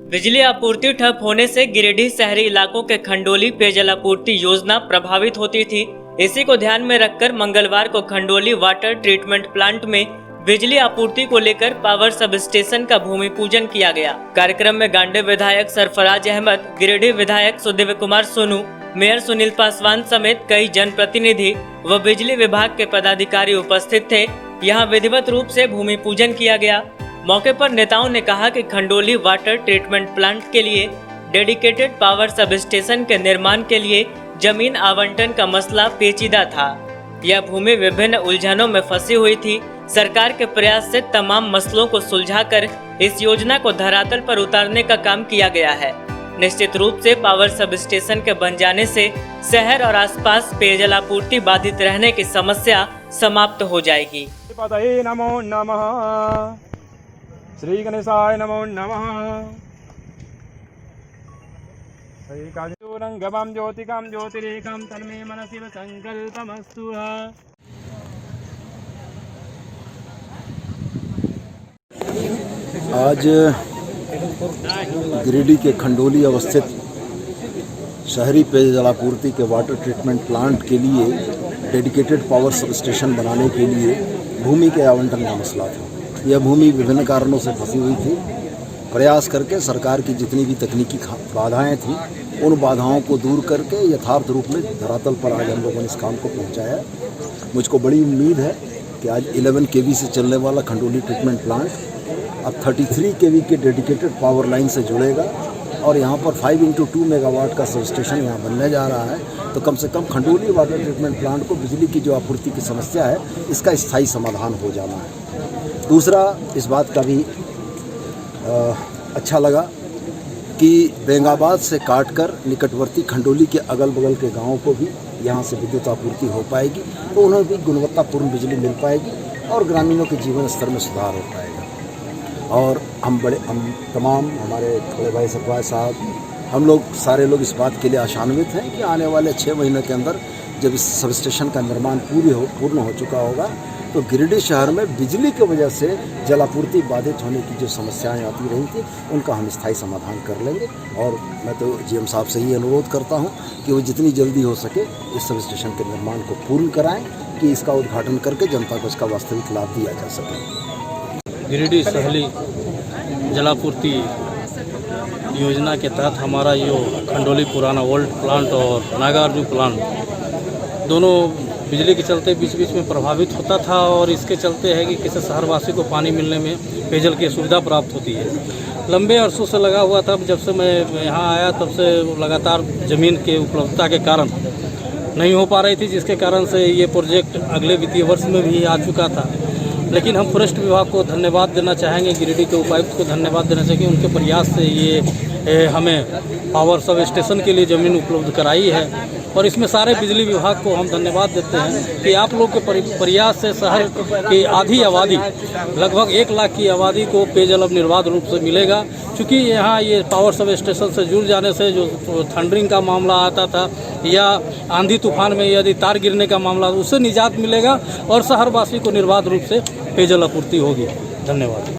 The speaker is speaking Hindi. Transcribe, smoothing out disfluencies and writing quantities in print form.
बिजली आपूर्ति ठप होने से गिरिडीह शहरी इलाकों के खंडोली पेयजल आपूर्ति योजना प्रभावित होती थी। इसी को ध्यान में रखकर मंगलवार को खंडोली वाटर ट्रीटमेंट प्लांट में बिजली आपूर्ति को लेकर पावर सब स्टेशन का भूमि पूजन किया गया। कार्यक्रम में गांडे विधायक सरफराज अहमद, गिरिडीह विधायक सुदेव कुमार सोनू, मेयर सुनील पासवान समेत कई जनप्रतिनिधि व बिजली विभाग के पदाधिकारी उपस्थित थे। यहाँ विधिवत रूप से भूमि पूजन किया गया। मौके पर नेताओं ने कहा कि खंडोली वाटर ट्रीटमेंट प्लांट के लिए डेडिकेटेड पावर सब स्टेशन के निर्माण के लिए जमीन आवंटन का मसला पेचीदा था। यह भूमि विभिन्न उलझनों में फंसी हुई थी। सरकार के प्रयास से तमाम मसलों को सुलझाकर इस योजना को धरातल पर उतारने का काम किया गया है। निश्चित रूप से पावर सब स्टेशन के बन जाने से शहर और आसपास पेयजल आपूर्ति बाधित रहने की समस्या समाप्त हो जाएगी। नमो नमः, श्री गणेशाय नमो नमः। श्रीकांचूरंगमं ज्योतिकां ज्योतिरेकां तन्मे मनसि संकल्पमस्तु। आज गिरिडीह के खंडोली अवस्थित शहरी पेयजल आपूर्ति के वाटर ट्रीटमेंट प्लांट के लिए डेडिकेटेड पावर सब स्टेशन बनाने के लिए भूमि के आवंटन का मसला था। यह भूमि विभिन्न कारणों से फंसी हुई थी। प्रयास करके सरकार की जितनी भी तकनीकी बाधाएं थीं, उन बाधाओं को दूर करके यथार्थ रूप में धरातल पर आज हम लोगों ने इस काम को पहुंचाया। मुझको बड़ी उम्मीद है कि आज 11 kV से चलने वाला खंडोली ट्रीटमेंट प्लांट अब 33 kV के डेडिकेटेड पावर लाइन से जुड़ेगा और यहाँ पर 5x2 मेगावाट का सब स्टेशन यहाँ बनने जा रहा है। तो कम से कम खंडोली वाटर ट्रीटमेंट प्लांट को बिजली की जो आपूर्ति की समस्या है, इसका स्थायी समाधान हो जाना है। दूसरा, इस बात का भी अच्छा लगा कि बेंगाबाद से काटकर निकटवर्ती खंडोली के अगल बगल के गाँवों को भी यहाँ से विद्युत आपूर्ति हो पाएगी, तो उन्हें भी गुणवत्तापूर्ण बिजली मिल पाएगी और ग्रामीणों के जीवन स्तर में सुधार हो पाएगा। और हम तमाम हमारे थोड़े भाई सरफराज साहब, हम लोग सारे लोग इस बात के लिए आशान्वित हैं कि आने वाले 6 महीनों के अंदर जब इस सब स्टेशन का निर्माण पूर्ण हो चुका होगा, तो गिरिडीह शहर में बिजली की वजह से जलापूर्ति बाधित होने की जो समस्याएं आती रही थी, उनका हम स्थायी समाधान कर लेंगे। और मैं तो जीएम साहब से ही अनुरोध करता हूं कि वो जितनी जल्दी हो सके इस सब स्टेशन के निर्माण को पूर्ण कराएं कि इसका उद्घाटन करके जनता को इसका वास्तविक लाभ दिया जा सके। गिरिडीह शहरी जलापूर्ति योजना के तहत हमारा यो खंडोली पुराना ओल्ड प्लांट और नागार्जुन प्लांट दोनों बिजली के चलते बीच बीच में प्रभावित होता था और इसके चलते है कि किसी शहरवासी को पानी मिलने में पेयजल की सुविधा प्राप्त होती है। लंबे अरसों से लगा हुआ था। जब से मैं यहाँ आया तब से लगातार ज़मीन के उपलब्धता के कारण नहीं हो पा रही थी, जिसके कारण से ये प्रोजेक्ट अगले वित्तीय वर्ष में भी आ चुका था। लेकिन हम फॉरेस्ट विभाग को धन्यवाद देना चाहेंगे, गिरिडीह के उपायुक्त को धन्यवाद देना चाहेंगे। उनके प्रयास से ये हमें पावर सब स्टेशन के लिए ज़मीन उपलब्ध कराई है और इसमें सारे बिजली विभाग को हम धन्यवाद देते हैं कि आप लोग के प्रयास से शहर की आधी आबादी, लगभग 1 लाख की आबादी को पेयजल अब निर्बाध रूप से मिलेगा। क्योंकि यहाँ ये पावर सब स्टेशन से जुड़ जाने से जो थंडरिंग का मामला आता था या आंधी तूफान में यदि तार गिरने का मामला, उससे निजात मिलेगा और शहरवासी को निर्बाध रूप से पेयजल आपूर्ति होगी। धन्यवाद।